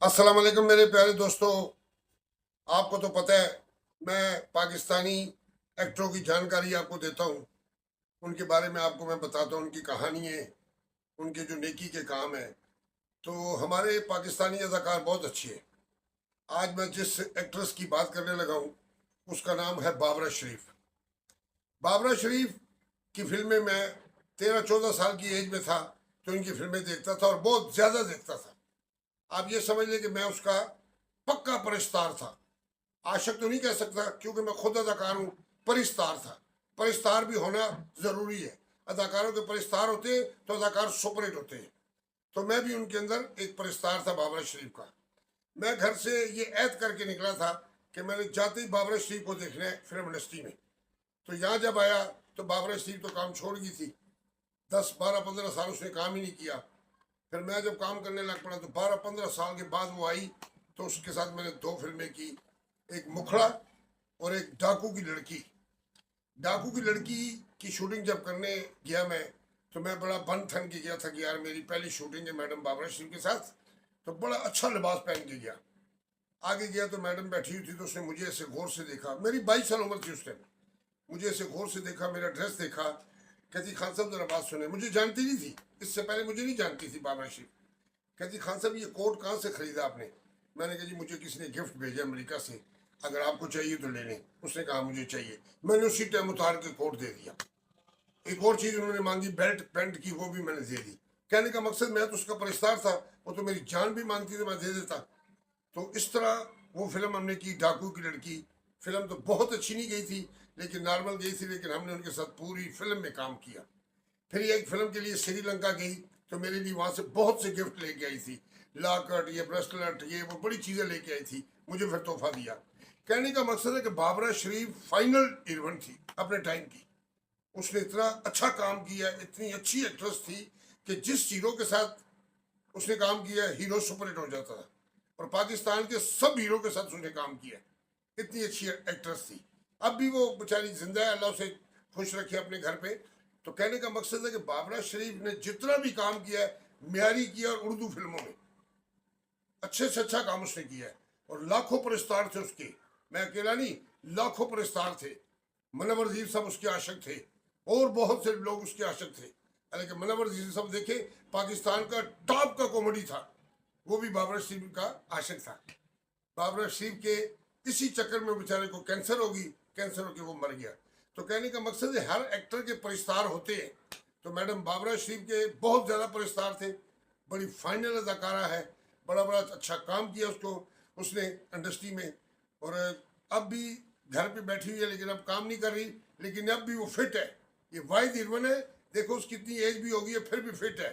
अस्सलाम वालेकुम मेरे प्यारे दोस्तों। आपको तो पता है मैं पाकिस्तानी एक्टरों की जानकारी आपको देता हूँ। उनके बारे में आपको मैं बताता हूँ, उनकी कहानियाँ, उनके जो नेकी के काम हैं। तो हमारे पाकिस्तानी अदाकार बहुत अच्छे हैं। आज मैं जिस एक्ट्रेस की बात करने लगा हूँ उसका नाम है बाबरा शरीफ। बाबरा शरीफ की फिल्में मैं 13-14 साल की एज में था तो इनकी फिल्में देखता था और बहुत ज़्यादा देखता था। आप ये समझ लें कि मैं उसका पक्का परिस्तार था। आशिक तो नहीं कह सकता क्योंकि मैं खुद अदाकार हूँ। परिस्तार था। परिस्तार भी होना ज़रूरी है। अदाकारों के परिस्तार होते हैं तो अदाकार सुपरहिट होते हैं। तो मैं भी उनके अंदर एक परिस्तार था बाबरा शरीफ का। मैं घर से ये ऐद करके निकला था कि मैंने जाते ही बाबरा शरीफ को देखना है फिल्म इंडस्ट्री में। तो यहाँ जब आया तो बाबरा शरीफ तो काम छोड़ गई थी। 10-12-15 साल उसने काम ही नहीं किया। फिर मैं जब काम करने लग पड़ा तो 12-15 साल के बाद वो आई तो उसके साथ मैंने 2 फिल्में की। एक मुखड़ा और एक डाकू की लड़की। डाकू की लड़की की शूटिंग जब करने गया मैं तो मैं बड़ा बन ठन के गया था कि यार मेरी पहली शूटिंग है मैडम बाबरा शरीफ के साथ। तो बड़ा अच्छा लिबास पहन के गया। आगे गया तो मैडम बैठी हुई थी तो उसने मुझे ऐसे गौर से देखा। मेरी 22 साल उम्र थी उस टाइम। मुझे ऐसे गौर से देखा, मेरा ड्रेस देखा। कहती खान साहब जरा बात सुने। मुझे जानती नहीं थी, इससे पहले मुझे नहीं जानती थी बाबरा शरीफ। कहती खान साहब ये कोट कहाँ से खरीदा आपने? मैंने कहा जी मुझे किसी ने गिफ्ट भेजा अमेरिका से, अगर आपको चाहिए तो ले लें। उसने कहा मुझे चाहिए। मैंने उसी टाइम उतार के कोट दे दिया। एक और चीज़ उन्होंने मांगी बेल्ट पैंट की, वो भी मैंने दे दी। कहने का मकसद मैं तो उसका परिस्तार था, वो तो मेरी जान भी मांगती थी मैं दे देता। तो इस तरह वो फिल्म हमने की डाकू की लड़की। फिल्म तो बहुत अच्छी नहीं गई थी लेकिन नॉर्मल गई थी, लेकिन हमने उनके साथ पूरी फिल्म में काम किया। फिर एक फिल्म के लिए श्रीलंका गई तो मेरे लिए वहाँ से बहुत से गिफ्ट लेके आई थी। लॉकेट, ये ब्रेसलेट, ये वो बड़ी चीज़ें लेके आई थी। मुझे फिर तोहफा दिया। कहने का मकसद है कि बाबरा शरीफ फाइनल हीरोइन थी अपने टाइम की। उसने इतना अच्छा काम किया, इतनी अच्छी एक्ट्रेस थी कि जिस हीरो के साथ उसने काम किया हीरो सुपरहिट हो जाता था। और पाकिस्तान के सब हीरो के साथ उसने काम किया। इतनी अच्छी एक्ट्रेस थी। अब भी वो बेचारी जिंदा है, अल्लाह उसे खुश रखे अपने घर पे। तो कहने का मकसद है कि बाबरा शरीफ ने जितना भी काम किया है म्यारी किया, और उर्दू फिल्मों में अच्छे से अच्छा काम उसने किया है। और लाखों पुरस्कार थे उसके। मैं अकेला नहीं, लाखों पुरस्कार थे। मनवर अजीज साहब उसके आशिक थे और बहुत से लोग उसके आशिक थे। लेकिन मनवर अजीज साहब देखे पाकिस्तान का टॉप का कॉमेडी था, वो भी बाबरा शरीफ का आशिक था। बाबरा शरीफ के इसी चक्कर में बेचारे को कैंसर होगी, कैंसर होकर वो मर गया। तो कहने का मकसद है हर एक्टर के परिस्तार होते हैं। तो मैडम बाबरा शरीफ के बहुत ज़्यादा परिस्तार थे। बड़ी फाइनल अदाकारा है। बड़ा बड़ा अच्छा काम किया उसको उसने इंडस्ट्री में। और अब भी घर पे बैठी हुई है लेकिन अब काम नहीं कर रही, लेकिन अब भी वो फिट है। ये वाहिद हीरोइन है। देखो उसकी इतनी एज भी होगी है फिर भी फिट है।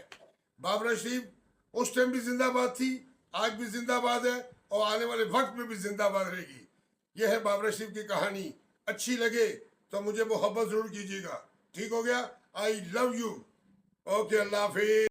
बाबरा शरीफ उस टाइम भी जिंदाबाद थी, आज भी जिंदाबाद है और आने वाले वक्त में भी जिंदाबाद रहेगी। यह है बाबरा शरीफ की कहानी। अच्छी लगे तो मुझे मोहब्बत जरूर कीजिएगा। ठीक हो गया? I love you. Okay, Allah Hafiz.